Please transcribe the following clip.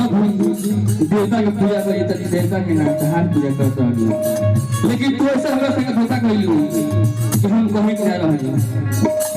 देवता के पूजा करी तो देवता के नाम हाथ पूजा करता हूँ, लेकिन तू ऐसा हमरा संग धोखा कइलू कि हम कहीं जा रहल